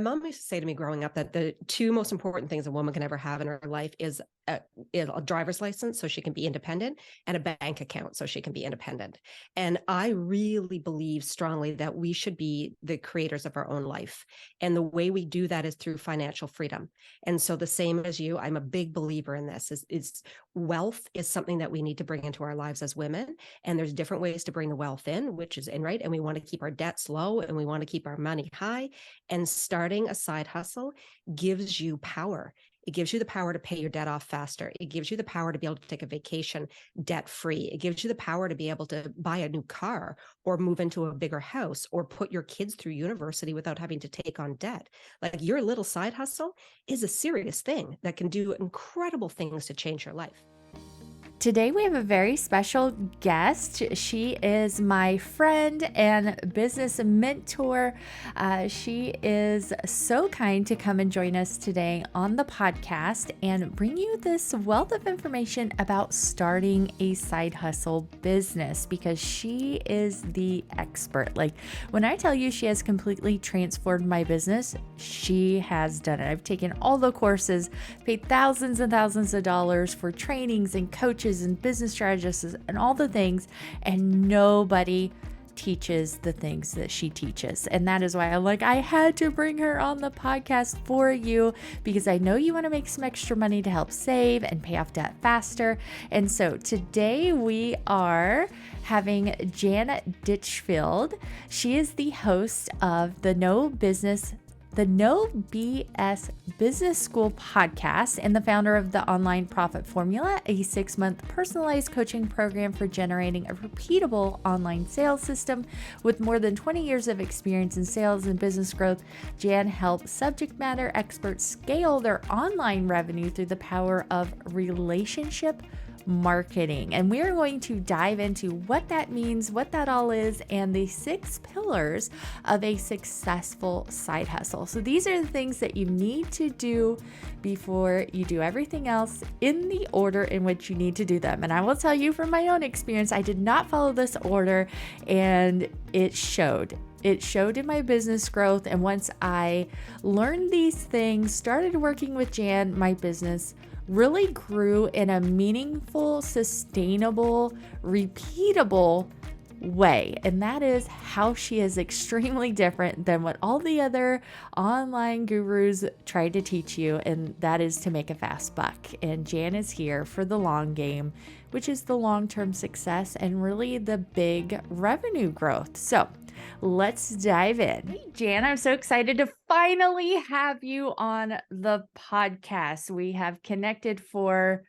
mom used to say to me growing up that the two most important things a woman can ever have in her life is a driver's license so she can be independent and a bank account so she can be independent. And I really believe strongly that we should be the creators of our own life. And the way we do that is through financial freedom. And so the same as you, I'm a big believer in this is wealth is something that we need to bring into our lives as women. And there's different ways to bring the wealth in, which is in right. And we want to keep our debts low and we want to keep our money high. And starting a side hustle gives you power. It gives you the power to pay your debt off faster. It gives you the power to be able to take a vacation debt free. It gives you the power to be able to buy a new car or move into a bigger house or put your kids through university without having to take on debt. Like your little side hustle is a serious thing that can do incredible things to change your life. Today we have a very special guest. She is my friend and business mentor. She is so kind to come and join us today on the podcast and bring you this wealth of information about starting a side hustle business because she is the expert. Like when I tell you she has completely transformed my business, she has done it. I've taken all the courses, paid thousands and thousands of dollars for trainings and coaches and business strategists and all the things, and nobody teaches the things that she teaches. And that is why I had to bring her on the podcast for you because I know you want to make some extra money to help save and pay off debt faster. And so today we are having Jan Ditchfield. She is the host of the No BS Business School podcast and the founder of the Online Profit Formula, a 6-month personalized coaching program for generating a repeatable online sales system. With more than 20 years of experience in sales and business growth, Jan helps subject matter experts scale their online revenue through the power of relationship marketing. And we're going to dive into what that means, what that all is, and the 6 pillars of a successful side hustle. So these are the things that you need to do before you do everything else in the order in which you need to do them. And I will tell you from my own experience, I did not follow this order and it showed. It showed in my business growth. And once I learned these things, started working with Jan, my business really grew in a meaningful, sustainable, repeatable way. And that is how she is extremely different than what all the other online gurus try to teach you. And that is to make a fast buck. And Jan is here for the long game, which is the long-term success and really the big revenue growth. So let's dive in. Hey, Jan, I'm so excited to finally have you on the podcast. We have connected for,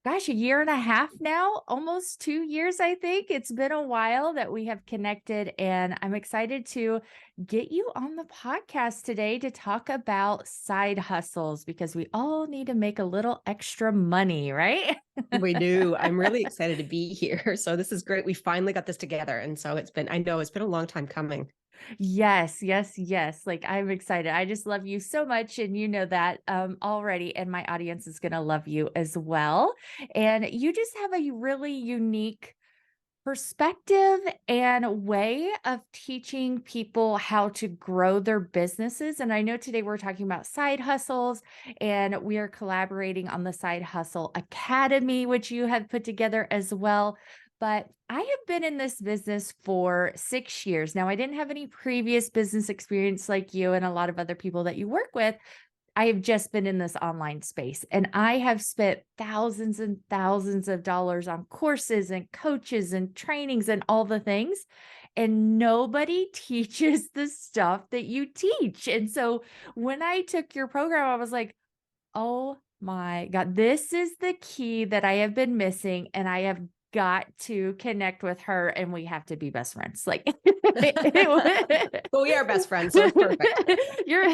a year and a half now, almost 2 years, I think. It's been a while that we have connected, and I'm excited to get you on the podcast today to talk about side hustles because we all need to make a little extra money, right? We do. I'm really excited to be here. So this is great. We finally got this together. And so I know it's been a long time coming. Yes. Like I'm excited. I just love you so much. And you know that already. And my audience is going to love you as well. And you just have a really unique perspective and way of teaching people how to grow their businesses. And I know today we're talking about side hustles and we are collaborating on the Side Hustle Academy, which you have put together as well. But I have been in this business for 6 years. Now, I didn't have any previous business experience like you and a lot of other people that you work with. I have just been in this online space and I have spent thousands and thousands of dollars on courses and coaches and trainings and all the things. And nobody teaches the stuff that you teach. And so when I took your program, I was like, oh my God, this is the key that I have been missing. And I have got to connect with her and we have to be best friends. Like Well, we are best friends, so it's perfect. You're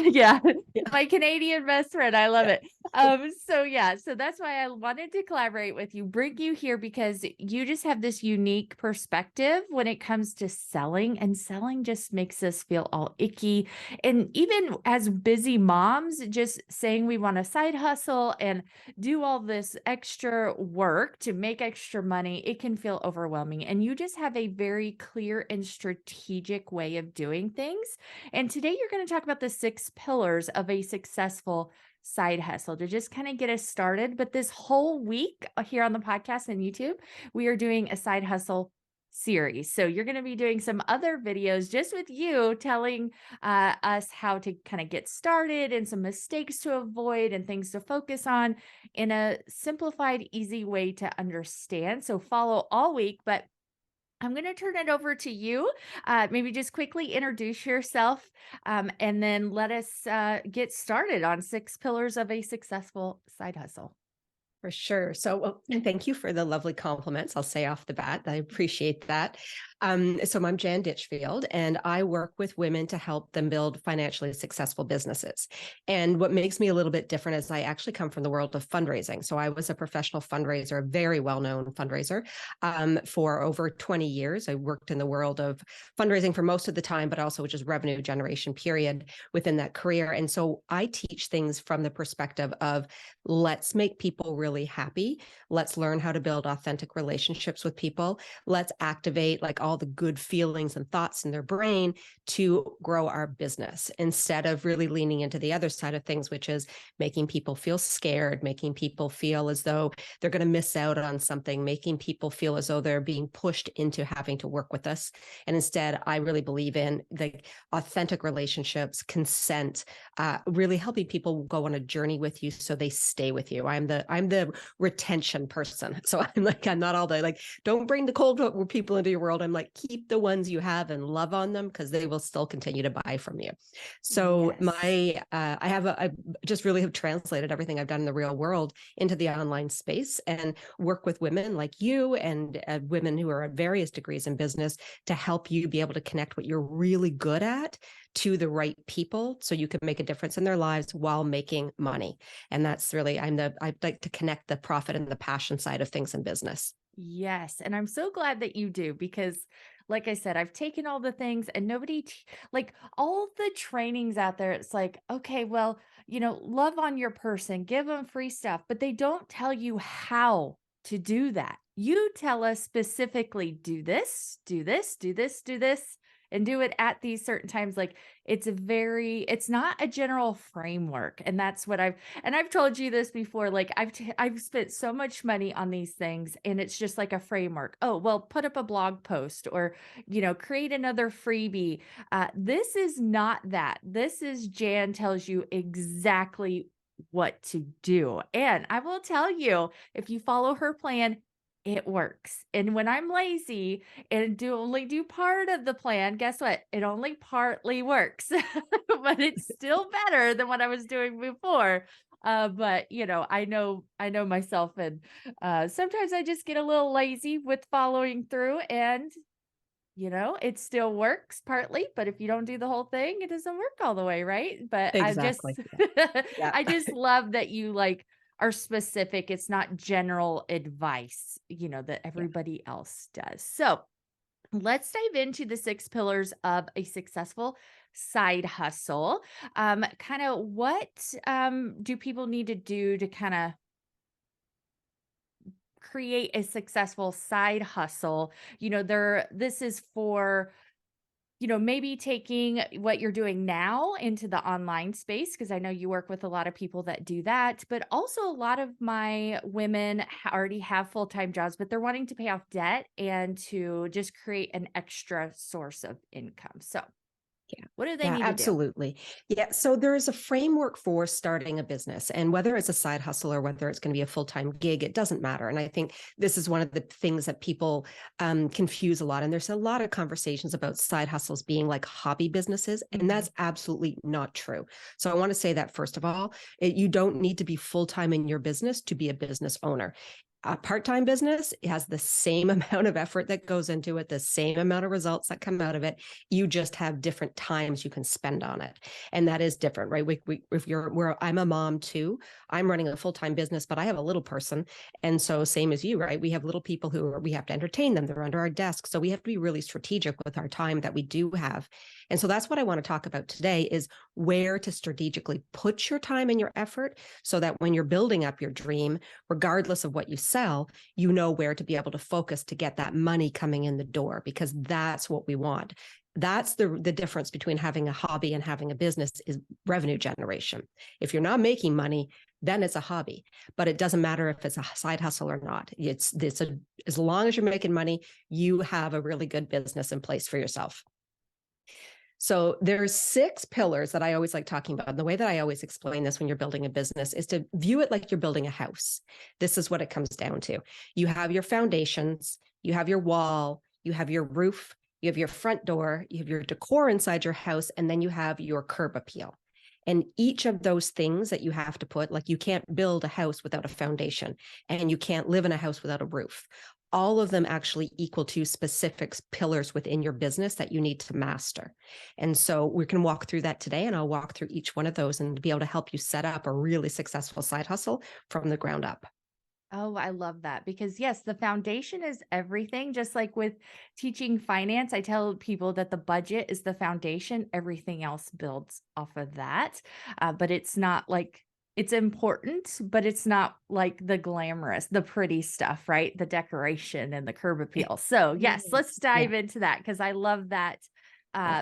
my Canadian best friend. I love it. So that's why I wanted to collaborate with you, bring you here because you just have this unique perspective when it comes to selling, and selling just makes us feel all icky. And even as busy moms, just saying we want a side hustle and do all this extra work to make extra money, it can feel overwhelming. And you just have a very clear and strategic way of doing things. And today you're going to talk about the 6 pillars of a successful side hustle to just kind of get us started. But this whole week here on the podcast and YouTube, we are doing a side hustle series. So you're going to be doing some other videos just with you telling us how to kind of get started and some mistakes to avoid and things to focus on in a simplified, easy way to understand. So follow all week, but I'm going to turn it over to you. Maybe just quickly introduce yourself and then let us get started on 6 pillars of a successful side hustle. For sure. So, well, thank you for the lovely compliments. I'll say off the bat, I appreciate that. So I'm Jan Ditchfield, and I work with women to help them build financially successful businesses. And what makes me a little bit different is I actually come from the world of fundraising. So I was a professional fundraiser, a very well-known fundraiser for over 20 years. I worked in the world of fundraising for most of the time, but also just revenue generation period within that career. And so I teach things from the perspective of let's make people really happy. Let's learn how to build authentic relationships with people. Let's activate like all the good feelings and thoughts in their brain to grow our business instead of really leaning into the other side of things, which is making people feel scared, making people feel as though they're going to miss out on something, making people feel as though they're being pushed into having to work with us. And instead, I really believe in the authentic relationships, consent, really helping people go on a journey with you so they stay with you. I'm the retention person. So I'm not all the don't bring the cold people into your world. I'm like, keep the ones you have and love on them because they will still continue to buy from you. So Yes. I just really have translated everything I've done in the real world into the online space and work with women like you and women who are at various degrees in business to help you be able to connect what you're really good at to the right people so you can make a difference in their lives while making money. And that's really, I'd like to connect the profit and the passion side of things in business. Yes. And I'm so glad that you do because, like I said, I've taken all the things and nobody, like all the trainings out there, it's like, okay, well, love on your person, give them free stuff, but they don't tell you how to do that. You tell us specifically, do this, do this, do this, do this, and do it at these certain times. Like it's not a general framework. And that's what I've told you this before. Like I've spent so much money on these things and it's just like a framework. Oh, well, put up a blog post or, create another freebie. This is not that. This is Jan tells you exactly what to do. And I will tell you, if you follow her plan, it works. And when I'm lazy and only do part of the plan, guess what? It only partly works, but it's still better than what I was doing before. But I know myself, and sometimes I just get a little lazy with following through, and it still works partly. But if you don't do the whole thing, it doesn't work all the way, right? But Exactly. Yeah. I just love that you are specific. It's not general advice, that everybody else does. So let's dive into the 6 pillars of a successful side hustle. Kind of what do people need to do to kind of create a successful side hustle? This is for maybe taking what you're doing now into the online space, because I know you work with a lot of people that do that, but also a lot of my women already have full-time jobs, but they're wanting to pay off debt and to just create an extra source of income. So Yeah. what do they Yeah, need to do? absolutely. Yeah. So there is a framework for starting a business, and whether it's a side hustle or whether it's going to be a full-time gig, it doesn't matter. And I think this is one of the things that people confuse a lot. And there's a lot of conversations about side hustles being like hobby businesses, and that's absolutely not true. So I want to say that first of all, you don't need to be full-time in your business to be a business owner. A part-time business has the same amount of effort that goes into it, the same amount of results that come out of it. You just have different times you can spend on it. And that is different, right? I'm a mom too. I'm running a full-time business, but I have a little person. And so same as you, right? We have little people we have to entertain them. They're under our desk. So we have to be really strategic with our time that we do have. And so that's what I want to talk about today is where to strategically put your time and your effort so that when you're building up your dream, regardless of what you sell, you know where to be able to focus to get that money coming in the door, because that's what we want. That's the difference between having a hobby and having a business is revenue generation. If you're not making money, then it's a hobby, but it doesn't matter if it's a side hustle or not. As long as you're making money, you have a really good business in place for yourself. So there's 6 pillars that I always like talking about. And the way that I always explain this when you're building a business is to view it like you're building a house. This is what it comes down to. You have your foundations, you have your wall, you have your roof, you have your front door, you have your decor inside your house, and then you have your curb appeal. And each of those things that you have to put, like you can't build a house without a foundation, and you can't live in a house without a roof. All of them actually equal to specific pillars within your business that you need to master. And so we can walk through that today, and I'll walk through each one of those and be able to help you set up a really successful side hustle from the ground up. Oh, I love that because yes, the foundation is everything. Just like with teaching finance, I tell people that the budget is the foundation. Everything else builds off of that. But it's not like it's important, but it's not like the glamorous, the pretty stuff, right? The decoration and the curb appeal. So yes, let's Yeah. dive into that because I love that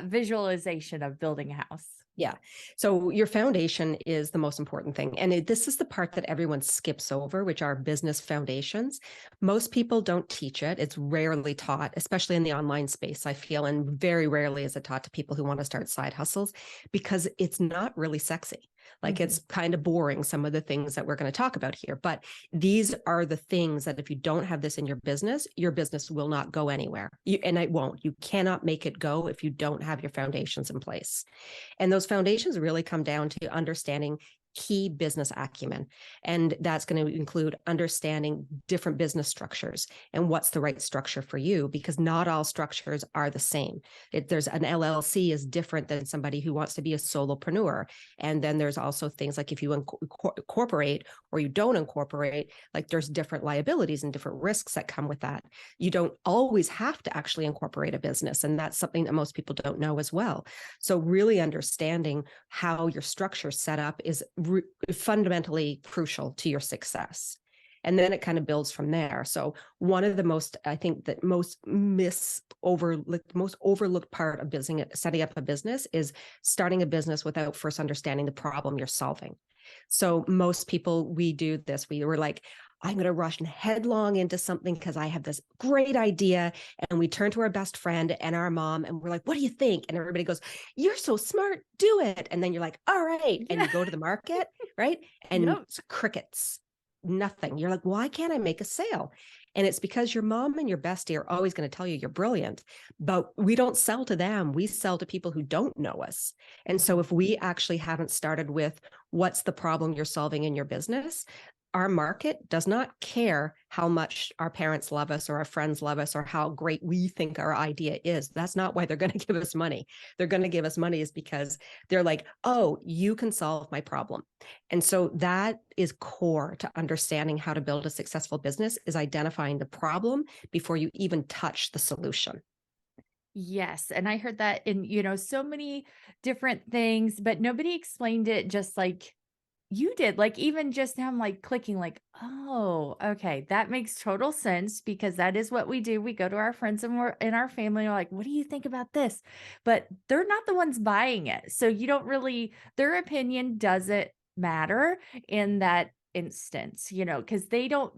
visualization of building a house. Yeah. So your foundation is the most important thing. And this is the part that everyone skips over, which are business foundations. Most people don't teach it. It's rarely taught, especially in the online space, I feel, and very rarely is it taught to people who want to start side hustles because it's not really sexy. Like it's kind of boring, some of the things that we're going to talk about here. But these are the things that if you don't have this in your business will not go anywhere. And it won't. You cannot make it go if you don't have your foundations in place. And those foundations really come down to understanding key business acumen. And that's going to include understanding different business structures and what's the right structure for you, because not all structures are the same. There's an LLC is different than somebody who wants to be a solopreneur. And then there's also things like if you incorporate or you don't incorporate, like there's different liabilities and different risks that come with that. You don't always have to actually incorporate a business. And that's something that most people don't know as well. So really understanding how your structure is set up is fundamentally crucial to your success. And then it kind of builds from there. So one of the most, I think that most overlooked part of setting up a business is starting a business without first understanding the problem you're solving. So most people, we do this. We were like, I'm going to rush headlong into something because I have this great idea. And we turn to our best friend and our mom and we're like, what do you think? And everybody goes, you're so smart, do it. And then you're like, all right. And you go to the market, right? And it's crickets, nothing. You're like, why can't I make a sale? And it's because your mom and your bestie are always going to tell you you're brilliant, but we don't sell to them. We sell to people who don't know us. And so if we actually haven't started with what's the problem you're solving in your business, our market does not care how much our parents love us or our friends love us or how great we think our idea is. That's not why they're going to give us money. They're going to give us money is because they're like, oh, you can solve my problem. And so that is core to understanding how to build a successful business, is identifying the problem before you even touch the solution. Yes. And I heard that in, so many different things, but nobody explained it just like you did. Like even just now I'm like clicking like, oh, okay. That makes total sense because that is what we do. We go to our friends and we're in our family. We're like, what do you think about this? But they're not the ones buying it. So you don't really, their opinion doesn't matter in that instance, because they don't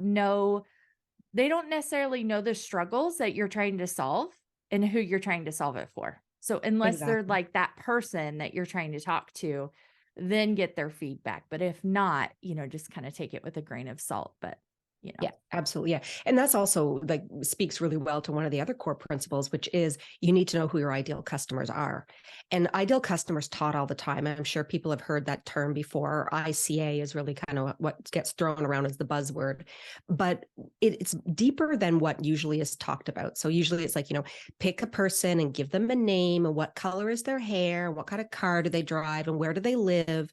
necessarily know the struggles that you're trying to solve and who you're trying to solve it for. So unless they're like that person that you're trying to talk to, then get their feedback. But if not, just kind of take it with a grain of salt. But you know. Yeah, absolutely. Yeah. And that's also like speaks really well to one of the other core principles, which is you need to know who your ideal customers are. And ideal customers taught all the time. I'm sure people have heard that term before. ICA is really kind of what gets thrown around as the buzzword, but it's deeper than what usually is talked about. So usually it's like, pick a person and give them a name and what color is their hair, what kind of car do they drive and where do they live.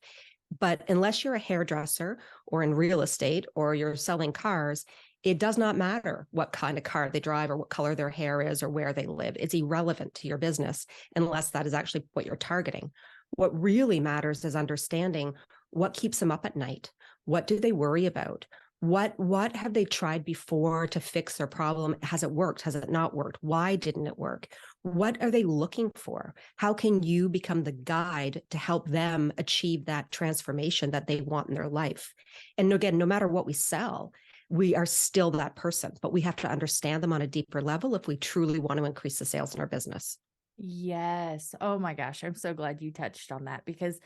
But unless you're a hairdresser or in real estate or you're selling cars, it does not matter what kind of car they drive or what color their hair is or where they live. It's irrelevant to your business unless that is actually what you're targeting. What really matters is understanding what keeps them up at night. What do they worry about? What have they tried before to fix their problem? Has it worked? Has it not worked? Why didn't it work? What are they looking for? How can you become the guide to help them achieve that transformation that they want in their life? And again, no matter what we sell, we are still that person, but we have to understand them on a deeper level if we truly want to increase the sales in our business. Yes. Oh my gosh. I'm so glad you touched on that because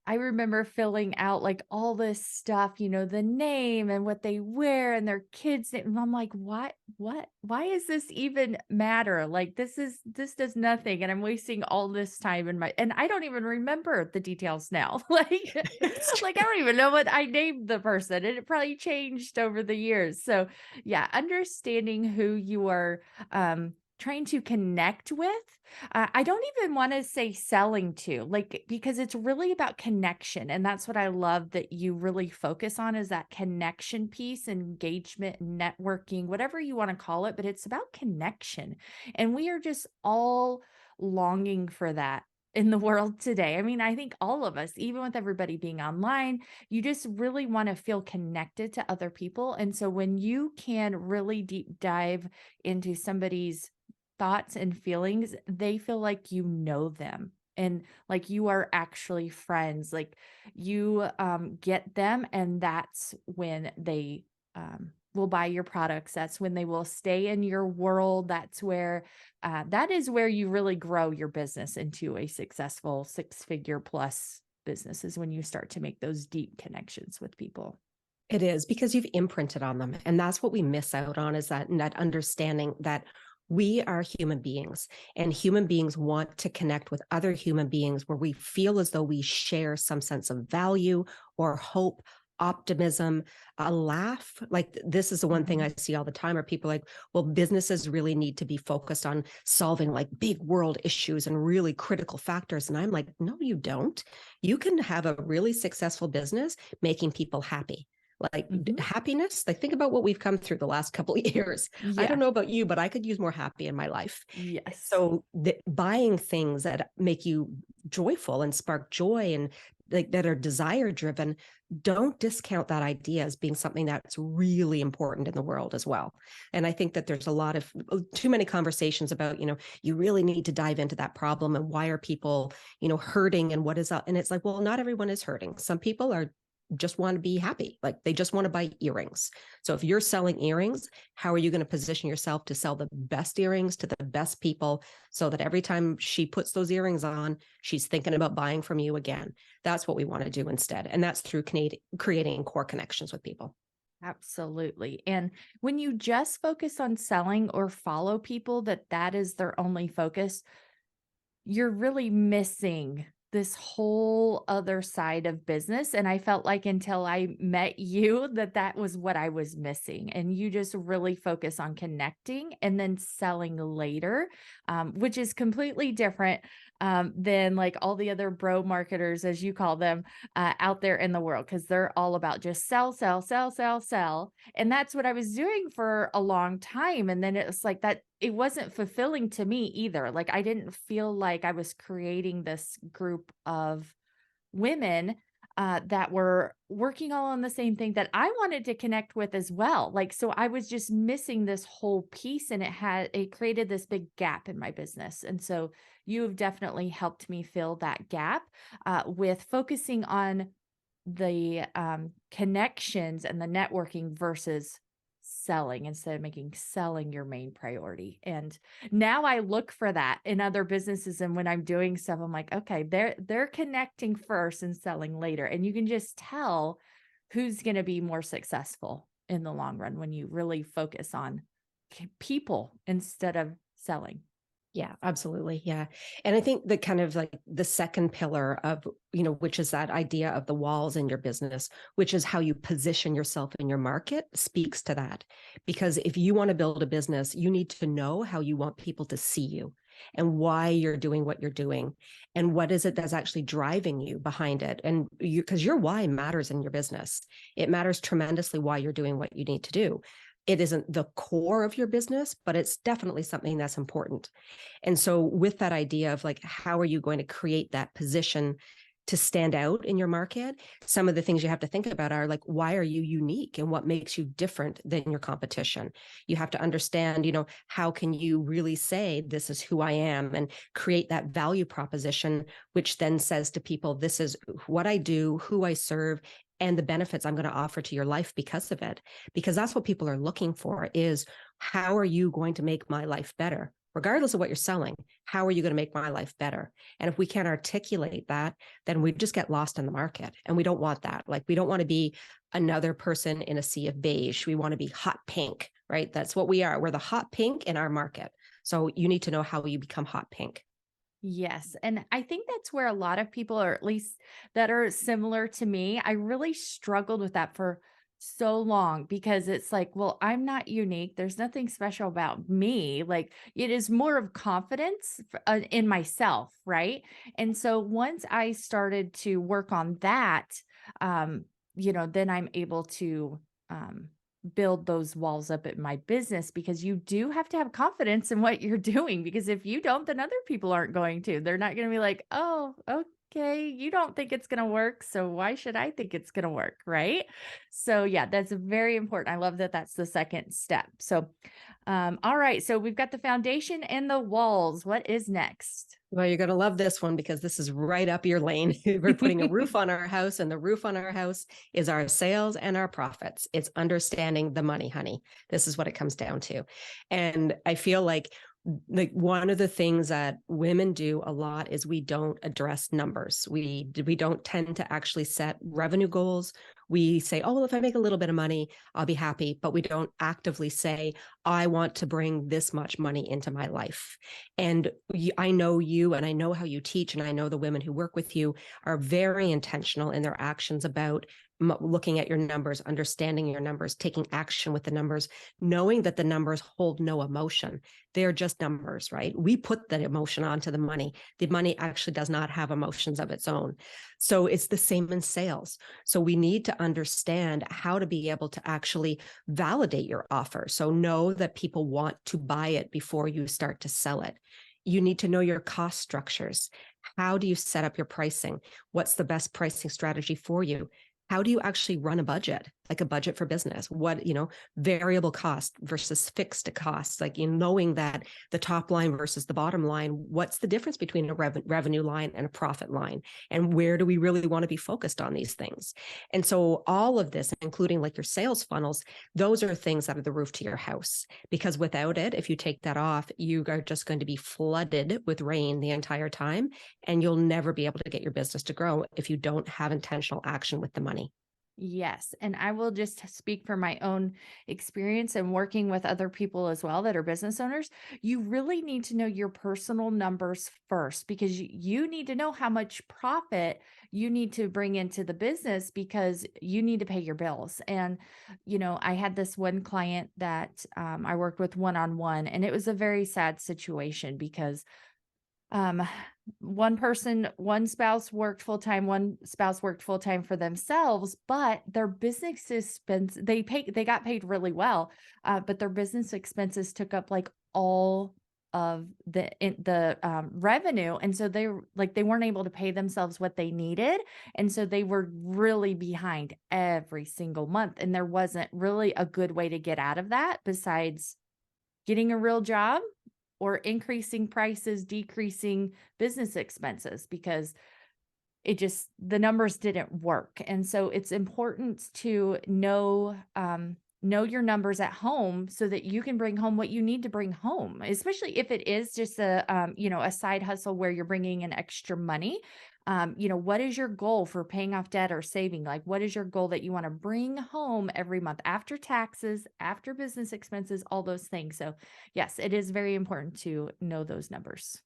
I remember filling out like all this stuff, the name and what they wear and their kids' name. And I'm like, why is this even matter? Like this does nothing. And I'm wasting all this time and I don't even remember the details now. Like I don't even know what I named the person and it probably changed over the years. So yeah, understanding who you are, trying to connect with. I don't even want to say selling to, like, because it's really about connection. And that's what I love that you really focus on is that connection piece, engagement, networking, whatever you want to call it, but it's about connection. And we are just all longing for that in the world today. I mean, I think all of us, even with everybody being online, you just really want to feel connected to other people. And so when you can really deep dive into somebody's thoughts and feelings, they feel like you know them and like you are actually friends, like you get them, and that's when they will buy your products. That's when they will stay in your world. That's where that is where you really grow your business into a successful 6-figure plus business, is when you start to make those deep connections with people. It is because you've imprinted on them. And that's what we miss out on is that understanding that we are human beings and human beings want to connect with other human beings where we feel as though we share some sense of value or hope, optimism, a laugh. Like this is the one thing I see all the time are people like, well, businesses really need to be focused on solving like big world issues and really critical factors. And I'm like, no, you don't. You can have a really successful business making people happy. Like happiness, like think about what we've come through the last couple of years. I Yeah. don't know about you, but I could use more happy in my life. Yes. So buying things that make you joyful and spark joy and like that are desire driven, don't discount that idea as being something that's really important in the world as well. And I think that there's a lot of too many conversations about, you really need to dive into that problem and why are people, hurting and what is up? And it's like, well, not everyone is hurting. Some people are just want to be happy. Like they just want to buy earrings. So if you're selling earrings, how are you going to position yourself to sell the best earrings to the best people so that every time she puts those earrings on, she's thinking about buying from you again? That's what we want to do instead. And that's through creating core connections with people. Absolutely. And when you just focus on selling or follow people that is their only focus, you're really missing this whole other side of business. And I felt like until I met you, that was what I was missing. And you just really focus on connecting and then selling later, which is completely different than like all the other bro marketers, as you call them, out there in the world, because they're all about just sell, sell, sell, sell, sell. And that's what I was doing for a long time. And then it's like that it wasn't fulfilling to me either. Like I didn't feel like I was creating this group of women that were working all on the same thing that I wanted to connect with as well. Like, so I was just missing this whole piece, and it created this big gap in my business. And so you have definitely helped me fill that gap with focusing on the connections and the networking versus selling, instead of making selling your main priority. And now I look for that in other businesses. And when I'm doing stuff, I'm like, okay, they're connecting first and selling later. And you can just tell who's going to be more successful in the long run when you really focus on people instead of selling. Yeah, absolutely. Yeah. And I think the kind of like the second pillar of, which is that idea of the walls in your business, which is how you position yourself in your market, speaks to that. Because if you want to build a business, you need to know how you want people to see you and why you're doing what you're doing and what is it that's actually driving you behind it. And because your why matters in your business, it matters tremendously why you're doing what you need to do. It isn't the core of your business, but it's definitely something that's important. And so with that idea of like, how are you going to create that position to stand out in your market? Some of the things you have to think about are like, why are you unique and what makes you different than your competition? You have to understand, how can you really say, this is who I am, and create that value proposition, which then says to people, this is what I do, who I serve, and the benefits I'm going to offer to your life because of it. Because that's what people are looking for is, how are you going to make my life better? Regardless of what you're selling, how are you going to make my life better? And if we can't articulate that, then we just get lost in the market. And we don't want that. Like, we don't want to be another person in a sea of beige. We want to be hot pink, right? That's what we are. We're the hot pink in our market. So you need to know how you become hot pink. Yes. And I think that's where a lot of people, or at least that are similar to me, I really struggled with that for so long because it's like, well, I'm not unique. There's nothing special about me. Like, it is more of confidence in myself. Right. And so once I started to work on that, then I'm able to, build those walls up in my business, because you do have to have confidence in what you're doing, because if you don't, then other people aren't going to. They're not going to be like, oh, okay, you don't think it's going to work, so why should I think it's going to work, right? So yeah, that's very important. I love that that's the second step. So all right, so we've got the foundation and the walls. What is next? Well, you're going to love this one because this is right up your lane. We're putting a roof on our house, and the roof on our house is our sales and our profits. It's understanding the money, honey. This is what it comes down to. And I feel like one of the things that women do a lot is we don't address numbers. We don't tend to actually set revenue goals. We say, oh, well, if I make a little bit of money, I'll be happy. But we don't actively say, I want to bring this much money into my life. And I know you, and I know how you teach, and I know the women who work with you are very intentional in their actions about looking at your numbers, understanding your numbers, taking action with the numbers, knowing that the numbers hold no emotion. They're just numbers, right? We put that emotion onto the money. The money actually does not have emotions of its own. So it's the same in sales. So we need to understand how to be able to actually validate your offer. So know that people want to buy it before you start to sell it. You need to know your cost structures. How do you set up your pricing? What's the best pricing strategy for you? How do you actually run a budget, like a budget for business? What, variable cost versus fixed costs, like knowing that the top line versus the bottom line, what's the difference between a revenue line and a profit line? And where do we really want to be focused on these things? And so all of this, including like your sales funnels, those are things that are the roof to your house, because without it, if you take that off, you are just going to be flooded with rain the entire time, and you'll never be able to get your business to grow if you don't have intentional action with the money. Yes. And I will just speak from my own experience and working with other people as well that are business owners. You really need to know your personal numbers first, because you need to know how much profit you need to bring into the business, because you need to pay your bills. And, I had this one client that I worked with one-on-one, and it was a very sad situation because um, one spouse worked full time, one spouse worked full time for themselves, but their business expense, they got paid really well. But their business expenses took up like all of the revenue. And so they weren't able to pay themselves what they needed. And so they were really behind every single month. And there wasn't really a good way to get out of that besides getting a real job or increasing prices, decreasing business expenses, because the numbers didn't work. And so it's important to know your numbers at home so that you can bring home what you need to bring home, especially if it is just a side hustle where you're bringing in extra money. What is your goal for paying off debt or saving? Like, what is your goal that you want to bring home every month after taxes, after business expenses, all those things. So yes, it is very important to know those numbers.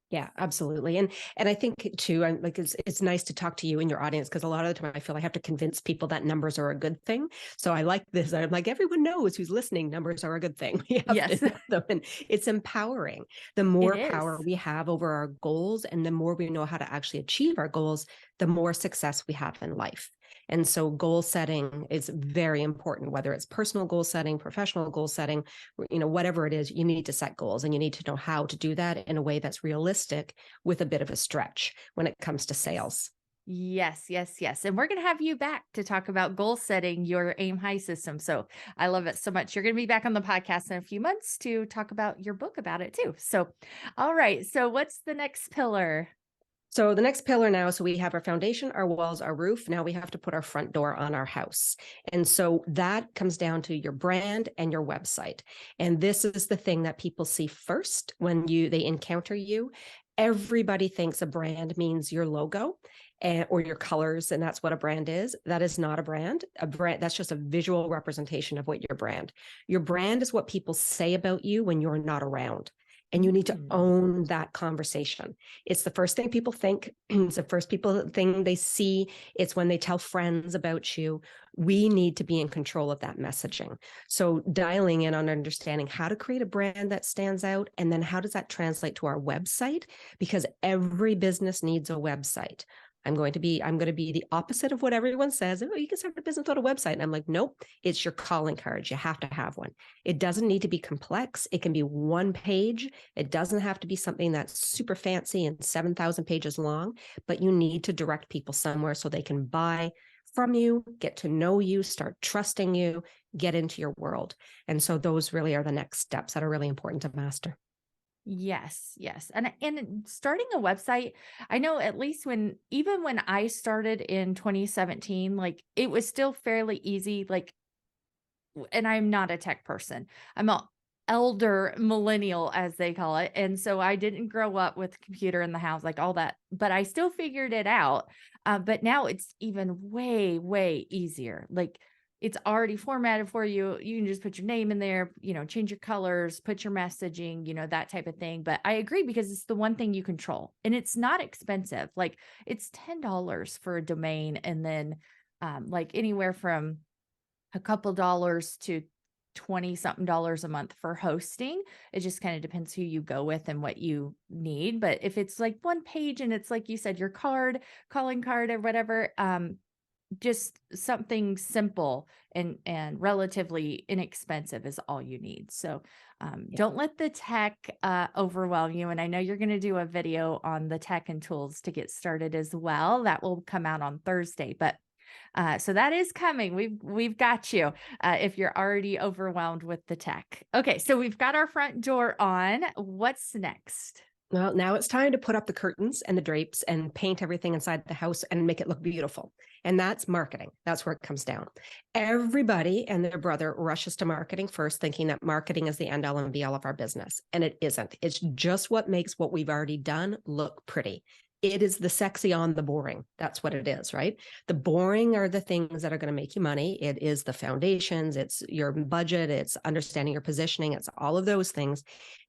Yeah, absolutely. And I think too, I'm like, it's nice to talk to you and your audience, because a lot of the time I feel I have to convince people that numbers are a good thing. So I like this. I'm like, everyone knows who's listening, numbers are a good thing. We have Yes, to know them, and it's empowering. The it more is. power we have over our goals and the more we know how to actually achieve our goals, the more success we have in life. And so goal setting is very important, whether it's personal goal setting, professional goal setting, whatever it is, you need to set goals, and you need to know how to do that in a way that's realistic with a bit of a stretch when it comes to sales. Yes, yes, yes. And we're going to have you back to talk about goal setting, your Aim High system. So I love it so much. You're going to be back on the podcast in a few months to talk about your book about it too. So, all right. So what's the next pillar? So the next pillar now, so we have our foundation, our walls, our roof. Now we have to put our front door on our house. And so that comes down to your brand and your website. And this is the thing that people see first when they encounter you. Everybody thinks a brand means your logo or your colors, and that's what a brand is. That is not a brand. A brand, that's just a visual representation of what your brand. Your brand is what people say about you when you're not around. And you need to own that conversation. It's the first thing people think. It's the first thing they see. It's when they tell friends about you. We need to be in control of that messaging. So dialing in on understanding how to create a brand that stands out, and then how does that translate to our website? Because every business needs a website. I'm going to be the opposite of what everyone says. Oh, you can start a business without a website. And I'm like, nope, it's your calling cards. You have to have one. It doesn't need to be complex. It can be one page. It doesn't have to be something that's super fancy and 7,000 pages long, but you need to direct people somewhere so they can buy from you, get to know you, start trusting you, get into your world. And so those really are the next steps that are really important to master. Yes, yes. And starting a website, I know at least even when I started in 2017, like it was still fairly easy. Like, and I'm not a tech person. I'm an elder millennial, as they call it. And so I didn't grow up with a computer in the house, like all that, but I still figured it out. But now it's even way, way easier. Like it's already formatted for you. You can just put your name in there, change your colors, put your messaging, that type of thing. But I agree, because it's the one thing you control, and it's not expensive. Like it's $10 for a domain. And then like anywhere from a couple dollars to 20 something dollars a month for hosting. It just kind of depends who you go with and what you need. But if it's like one page and it's like you said, your calling card or whatever, just something simple and relatively inexpensive is all you need. So don't let the tech overwhelm you. And I know you're going to do a video on the tech and tools to get started as well. That will come out on Thursday, but so that is coming. We've got you if you're already overwhelmed with the tech. Okay, so we've got our front door on. What's next? Well, now it's time to put up the curtains and the drapes and paint everything inside the house and make it look beautiful. And that's marketing. That's where it comes down. Everybody and their brother rushes to marketing first, thinking that marketing is the end all and be all of our business. And it isn't. It's just what makes what we've already done look pretty. It is the sexy on the boring. That's what it is, right? The boring are the things that are going to make you money. It is the foundations. It's your budget. It's understanding your positioning. It's all of those things.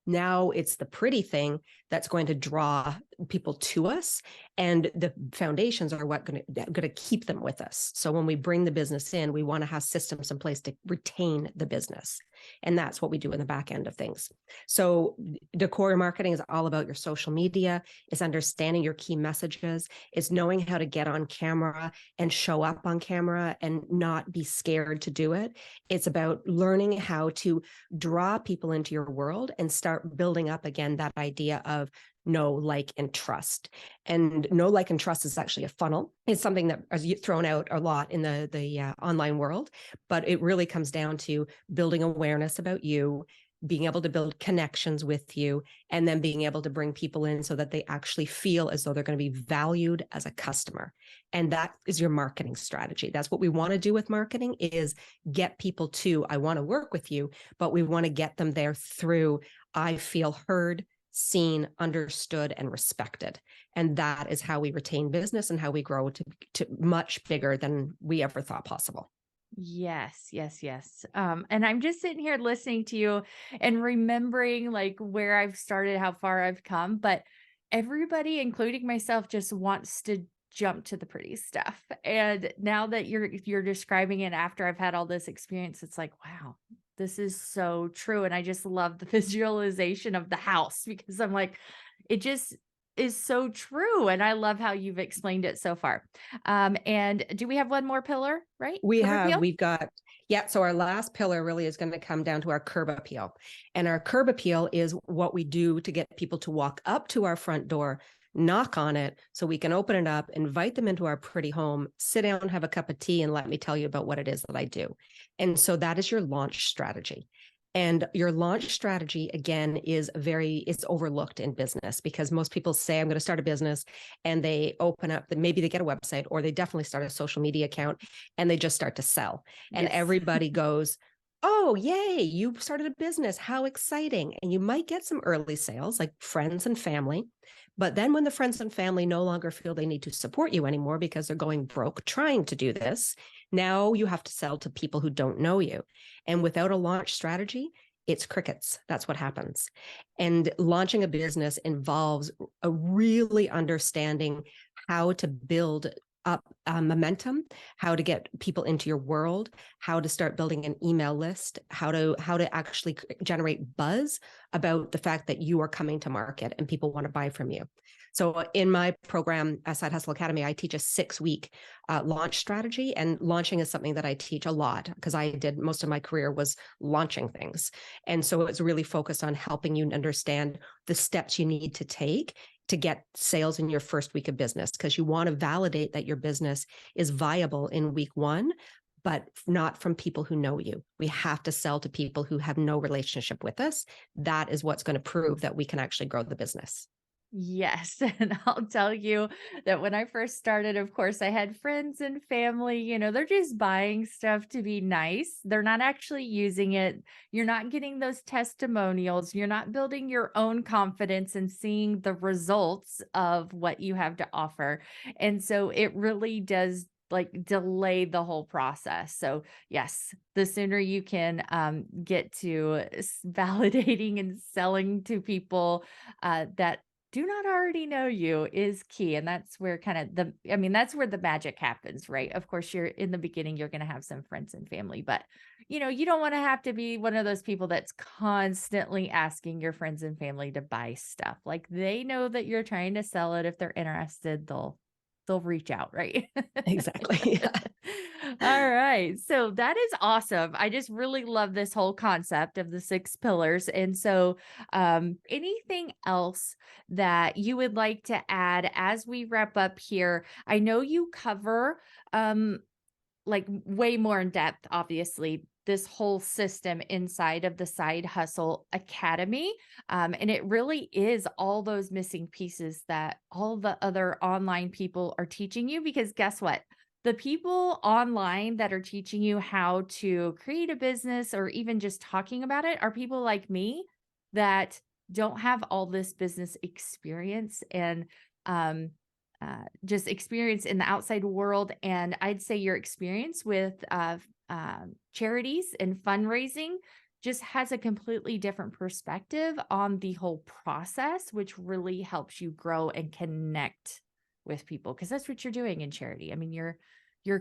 Now it's the pretty thing that's going to draw people to us, and the foundations are what going to keep them with us. So when we bring the business in, we want to have systems in place to retain the business. And that's what we do in the back end of things. So decor marketing is all about your social media. It's understanding your key messages. It's knowing how to get on camera and show up on camera and not be scared to do it. It's about learning how to draw people into your world and start building up again that idea of know, like, and trust. And know, like, and trust is actually a funnel. It's something that is thrown out a lot in the online world, but it really comes down to building awareness about you, being able to build connections with you, and then being able to bring people in so that they actually feel as though they're going to be valued as a customer. And that is your marketing strategy. That's what we want to do with marketing, is get people to, I want to work with you, but we want to get them there through, I feel heard, seen, understood, and respected. And that is how we retain business and how we grow to much bigger than we ever thought possible. Yes, yes, yes. And I'm just sitting here listening to you and remembering like where I've started, how far I've come, but everybody, including myself, just wants to jump to the pretty stuff. And now that you're describing it after I've had all this experience, it's like, wow, this is so true. And I just love the visualization of the house because I'm like, it just is so true. And I love how you've explained it so far. And do we have one more pillar, right? We've got, yeah. So our last pillar really is going to come down to our curb appeal. And our curb appeal is what we do to get people to walk up to our front door, knock on it so we can open it up, invite them into our pretty home, sit down, have a cup of tea, and let me tell you about what it is that I do. And so that is your launch strategy. And your launch strategy, again, it's overlooked in business because most people say, I'm going to start a business, and they open up, maybe they get a website, or they definitely start a social media account, and they just start to sell. And Yes. everybody goes, oh, yay, you started a business. How exciting. And you might get some early sales, like friends and family. But then when the friends and family no longer feel they need to support you anymore because they're going broke trying to do this, now you have to sell to people who don't know you. And without a launch strategy, it's crickets. That's what happens. And launching a business involves a really understanding how to build up momentum, how to get people into your world, how to start building an email list, how to actually generate buzz about the fact that you are coming to market and people want to buy from you. So in my program, Side Hustle Academy, I teach a 6-week launch strategy, and launching is something that I teach a lot because I did most of my career was launching things. And so it's really focused on helping you understand the steps you need to take to get sales in your first week of business, because you want to validate that your business is viable in week 1, but not from people who know you. We have to sell to people who have no relationship with us. That is what's going to prove that we can actually grow the business. Yes. And I'll tell you that when I first started, of course, I had friends and family, they're just buying stuff to be nice. They're not actually using it. You're not getting those testimonials. You're not building your own confidence and seeing the results of what you have to offer. And so it really does like delay the whole process. So yes, the sooner you can get to validating and selling to people that do not already know you is key. And that's where that's where the magic happens, right? Of course, you're in the beginning, you're going to have some friends and family, but you don't want to have to be one of those people that's constantly asking your friends and family to buy stuff. Like they know that you're trying to sell it. If they're interested, they'll reach out, right? Exactly. Yeah. All right. So that is awesome. I just really love this whole concept of the 6 pillars. And so, anything else that you would like to add as we wrap up here? I know you cover, like way more in depth, obviously, this whole system inside of the Side Hustle Academy. And it really is all those missing pieces that all the other online people are teaching you, because guess what? The people online that are teaching you how to create a business or even just talking about it are people like me that don't have all this business experience and just experience in the outside world. And I'd say your experience with charities and fundraising just has a completely different perspective on the whole process, which really helps you grow and connect with people, because that's what you're doing in charity. I mean, you're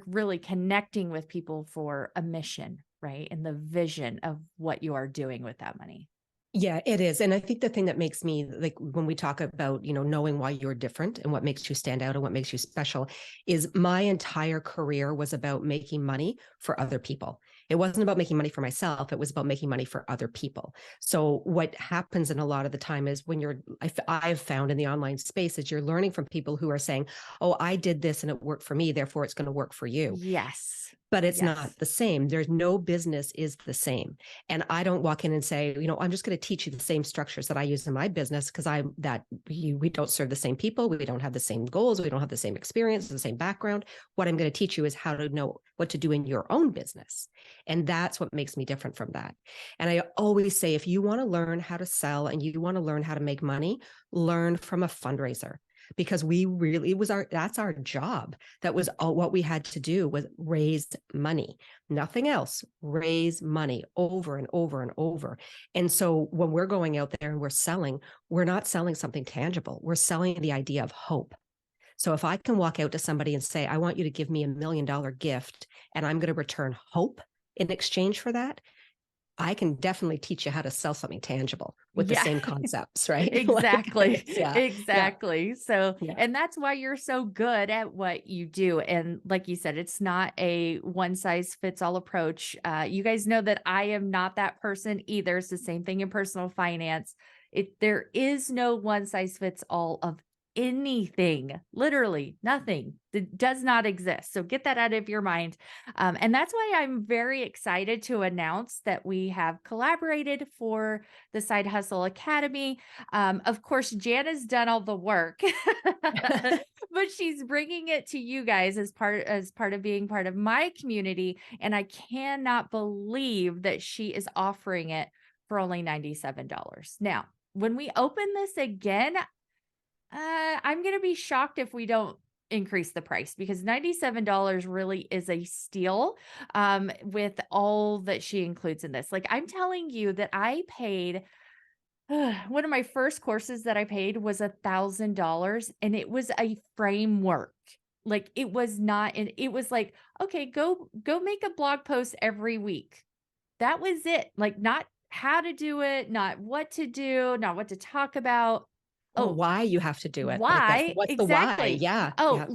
really connecting with people for a mission, right? And the vision of what you are doing with that money. Yeah, it is. And I think the thing that makes me, like, when we talk about, knowing why you're different and what makes you stand out and what makes you special, is my entire career was about making money for other people. It wasn't about making money for myself. It was about making money for other people. So what happens in a lot of the time is when I've found in the online space is you're learning from people who are saying, oh, I did this and it worked for me, therefore it's going to work for you. Yes. But it's Yes. not the same. There's no business is the same. And I don't walk in and say, I'm just going to teach you the same structures that I use in my business because we don't serve the same people. We don't have the same goals. We don't have the same experience, the same background. What I'm going to teach you is how to know what to do in your own business. And that's what makes me different from that. And I always say, if you want to learn how to sell and you want to learn how to make money, learn from a fundraiser. Because that's our job. That was all what we had to do, was raise money, nothing else, raise money over and over and over. And so when we're going out there and we're not selling something tangible. We're selling the idea of hope. So if I can walk out to somebody and say, I want you to give me $1 million gift and I'm going to return hope in exchange for that, I can definitely teach you how to sell something tangible with the same concepts, right? Exactly. Yeah. Exactly. So, Yeah. and that's why you're so good at what you do. And like you said, it's not a one size fits all approach. You guys know that I am not that person either. It's the same thing in personal finance. There is no one size fits all of anything, literally nothing. It does not exist. So get that out of your mind. And that's why I'm very excited to announce that we have collaborated for the Side Hustle Academy. Of course, Jan has done all the work, but she's bringing it to you guys as part of being part of my community. And I cannot believe that she is offering it for only $97. Now, when we open this again, I'm going to be shocked if we don't increase the price, because $97 really is a steal with all that she includes in this. Like, I'm telling you that I paid one of my first courses that I paid was $1,000, and it was a framework. Like, it was not, and it was like, okay, go make a blog post every week. That was it. Like, not how to do it, not what to do, not what to talk about. Oh, why you have to do it? Why? What's Exactly. the why? Yeah. Oh, Yeah.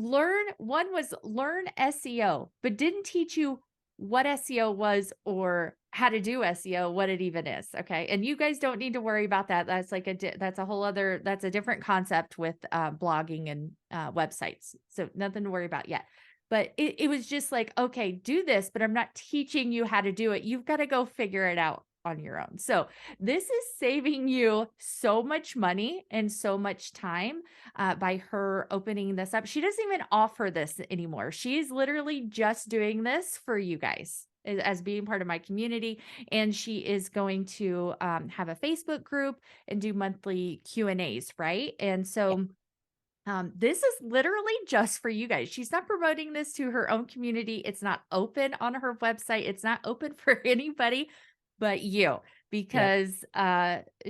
One was learn SEO, but didn't teach you what SEO was or how to do SEO, what it even is. Okay. And you guys don't need to worry about that. That's like that's a different concept with blogging and websites. So nothing to worry about yet. But it was just like, okay, do this, but I'm not teaching you how to do it. You've got to go figure it out on your own. So this is saving you so much money and so much time by her opening this up. She doesn't even offer this anymore. She's literally just doing this for you guys as being part of my community. And she is going to have a Facebook group and do monthly Q&As, right? And so this is literally just for you guys. She's not promoting this to her own community. It's not open on her website. It's not open for anybody but you, because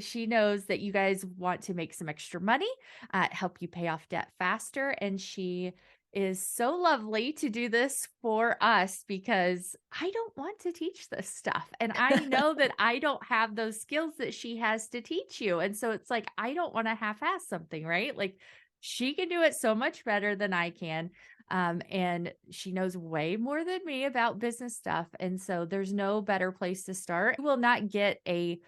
she knows that you guys want to make some extra money, help you pay off debt faster. And she is so lovely to do this for us, because I don't want to teach this stuff. And I know that I don't have those skills that she has to teach you. And so it's like, I don't want to half-ass something, right? Like, she can do it so much better than I can. And she knows way more than me about business stuff. And so there's no better place to start. You will not get a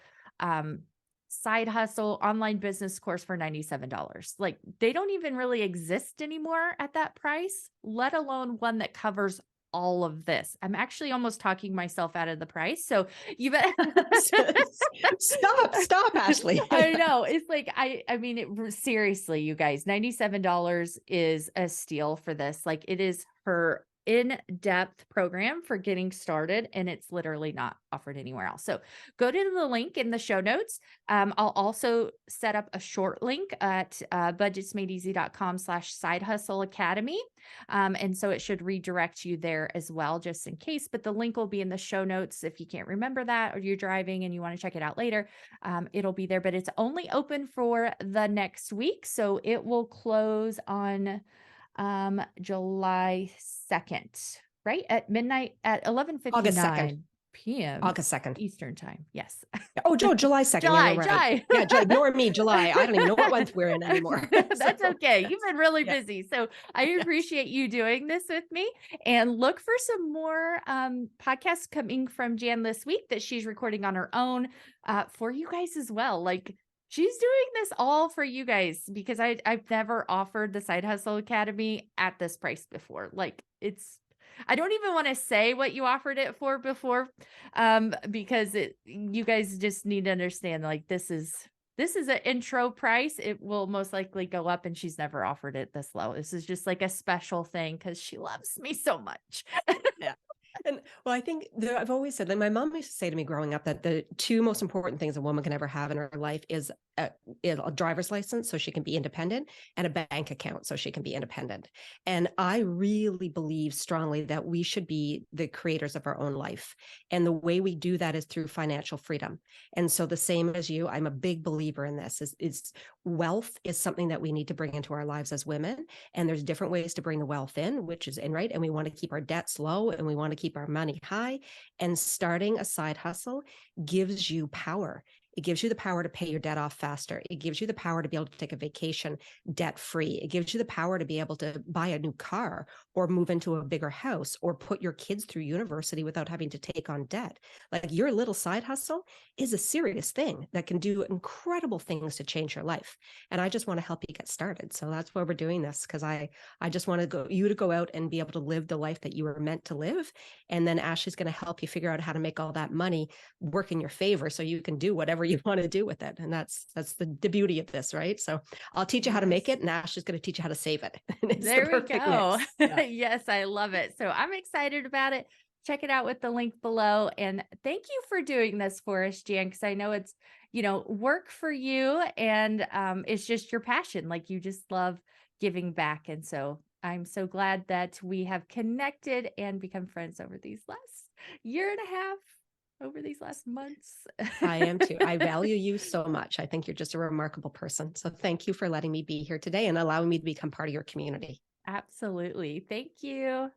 side hustle online business course for $97. Like, they don't even really exist anymore at that price, let alone one that covers all of this. I'm actually almost talking myself out of the price. So you bet. Stop, Ashley. I know. It's like, I mean, seriously, you guys, $97 is a steal for this. Like, it is her in-depth program for getting started, and it's literally not offered anywhere else. So go to the link in the show notes. I'll also set up a short link at budgetsmadeeasy.com/side hustle academy. And so it should redirect you there as well, just in case, but the link will be in the show notes. If you can't remember that, or you're driving and you want to check it out later, it'll be there, but it's only open for the next week. So it will close on July 2nd, right? At midnight at 11:59 p.m. August 2nd. Eastern time. Yes. Oh, July 2nd. July. Yeah, ignore me, July. I don't even know what month we're in anymore. That's okay. You've been really busy. So I appreciate you doing this with me, and look for some more podcasts coming from Jan this week that she's recording on her own for you guys as well. Like, she's doing this all for you guys, because I've never offered the Side Hustle Academy at this price before. Like, it's I don't even want to say what you offered it for before, because you guys just need to understand, like, this is an intro price. It will most likely go up, and she's never offered it this low. This is just like a special thing because she loves me so much. Yeah. And well, I think I've always said, like my mom used to say to me growing up, that the two most important things a woman can ever have in her life is a driver's license so she can be independent, and a bank account so she can be independent. And I really believe strongly that we should be the creators of our own life. And the way we do that is through financial freedom. And so the same as you, I'm a big believer in this is wealth is something that we need to bring into our lives as women. And there's different ways to bring the wealth in, which is in, right. And we want to keep our debts low, and we want to keep our money high. And starting a side hustle gives you power. It gives you the power to pay your debt off faster. It gives you the power to be able to take a vacation debt free. It gives you the power to be able to buy a new car, or move into a bigger house, or put your kids through university without having to take on debt. Like, your little side hustle is a serious thing that can do incredible things to change your life. And I just want to help you get started. So that's why we're doing this, because I just want you to go out and be able to live the life that you were meant to live. And then Ashley's going to help you figure out how to make all that money work in your favor so you can do whatever you want to do with it. And that's the beauty of this, right? So I'll teach you how to make it, and Ashley's going to teach you how to save it. There we go. Yeah. Yes, I love it. So I'm excited about it. Check it out with the link below. And thank you for doing this for us, Jan, because I know it's, work for you, and it's just your passion. Like, you just love giving back. And so I'm so glad that we have connected and become friends over these last year and a half, over these last months. I am too. I value you so much. I think you're just a remarkable person. So thank you for letting me be here today and allowing me to become part of your community. Absolutely. Thank you.